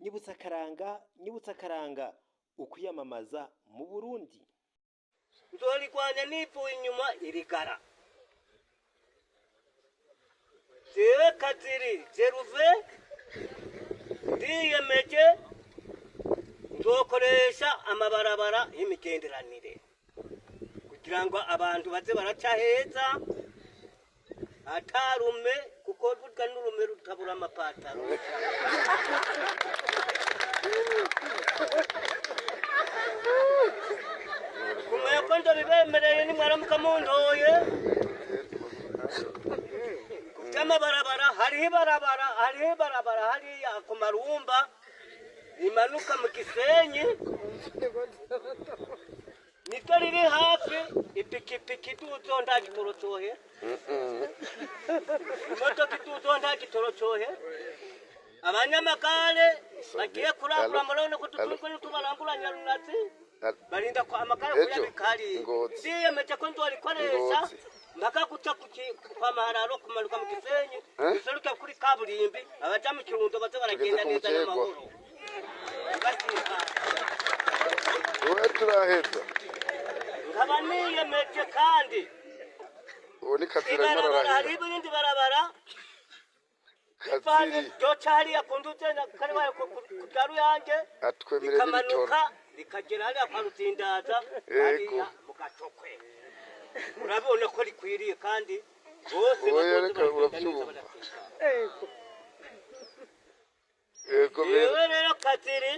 nyibutsa karanga ukwiyamamaza mu Burundi. Nzolikwanya nipo inyuma irigara. Jewe Kaziri Jeruve ndiyemeje nzokoresha amabarabara y'imigenderanire kugira ngo abantu baze baraca heza atarume kuko burya n'urume rutabura amapataro. Kumenya ko ndabibemereye nimwaramuka muntoye amabarabara hariho ibarabara hariya ku Marumba rimanuka mu Gisenyi nitwo riri hafi ipikipiki tuzo ndagitorocohe imodoka tuzo ndagitorocohe abanyamagare bagiye kurangura murabona ko tuturiko tubaranguranya runazi barinda ko amagare kuyabikari siyemeje ko nzorikoresha mpaka guca kwa Mahararo kumanuka mu Gisenyi seruka kuri kaburimbi abaja mu Kirundo baze baragenda neza n'amahoro. Wowe turaheza nkaba niyemeje kandi ubone Kazira mararahira hari ibindi barabara Kaziri cyo hariya kunduze na kare wayo kudaru yanjye atwemerera ikamanuka likagera hariya kwa Rutindaza hariya mu Gatokwe. Urabona ko rikwiriye kandi bose urabyumva. Yewe rero Kaziri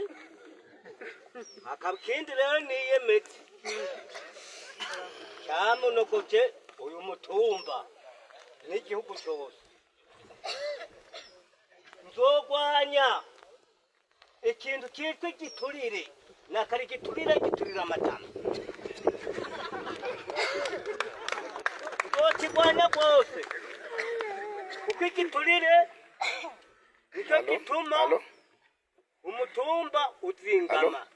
akabikindi rero niyemeje cyamunokoje uyu mutumba n'igihugu cyose nzogwanya ikintu cyitwa igiturire nakari giturira amatama kigwanya rwose kuko igiturire nicyo gituma umutumba uzingama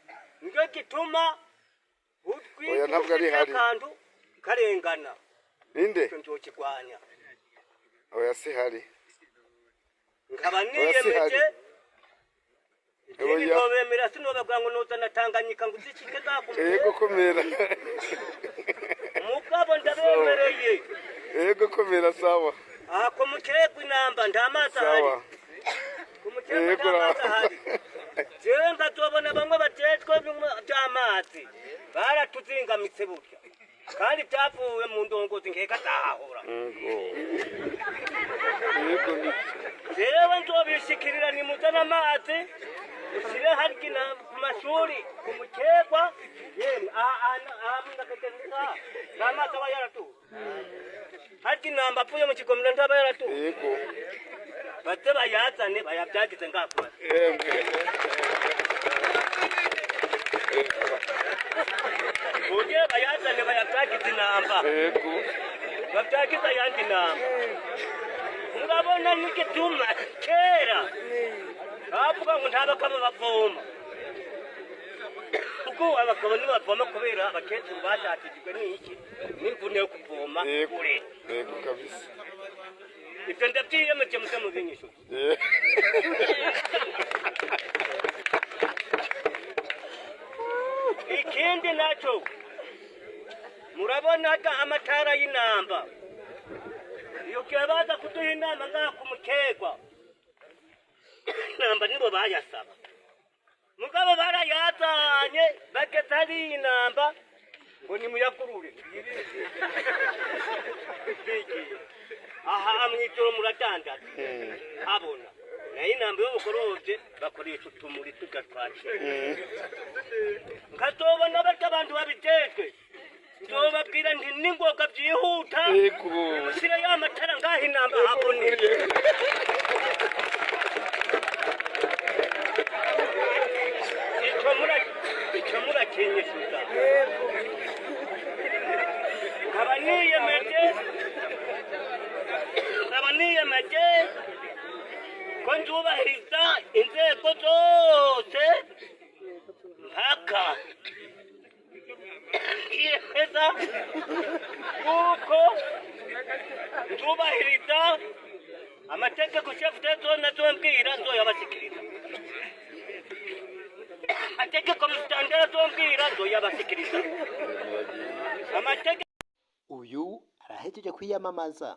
nicyo gituma utwika karengana ninde nzokigwanya oya si hari nkaba niyemeje Nobemera sinobabwira ngo nozana Tanganyika ngo uzikike zakumye. Yego komera. Mugabo ndabemereye. Yego komera sawa. Aha ko mukegwa inamba ndamaza hari. Ko mukegwa ndamaza hari. Je ngatobona bamwe batetswe by'amazi. Baratuzingamitse burya. Kandi byavuye mu ndongozi nkeka zahahora. Yego ni. Jewe nzobishikirira ni muzana amazi. Usire harikina kumashuri kumukegwa yemwe ndakatenza namazi aba yaratu harikina mbapuye mu kigomero ndaba yaratu yego bate bayazane bayabyagize ngakora Oje bayazane bayabyagize namba yego babyagize yandi namba murabona n'igituma kera avuga ngo ntabakaba bavoma kuko abakaba ntibavoma kubera abakecuru bashatijwe n'iki n'imvune yo kuvoma kure yego kabisa ibyo ndabyiyemeje muze mubinyisho ikindi nacyo murabona hata amatara y'inamba iyo kibaza kuduha inama ngaha ku mukegwa namba nibo bayasaba mugabo barayazanye bageze hari inamba ngo nimuyakurure aha amwitoro muradandaza abona nayo inamba yo bukorovye bakoresha utumuri tugatwaje nkatobona bata abantu babitejwe ndobabwira nti ningoga byihuta musire y'amatara ngaha inamba haboneye Ikamura kenye suza. Kabaniyemeje ko nzubahiriza inzego zose mpaka iyemeza kuko nzubahiriza amategeko chef tezo nazombwira nzoyabashikiriza amategeko mutandera zombwira zoyabasikiriza amategeko. uyu arahejeje kwiyamamaza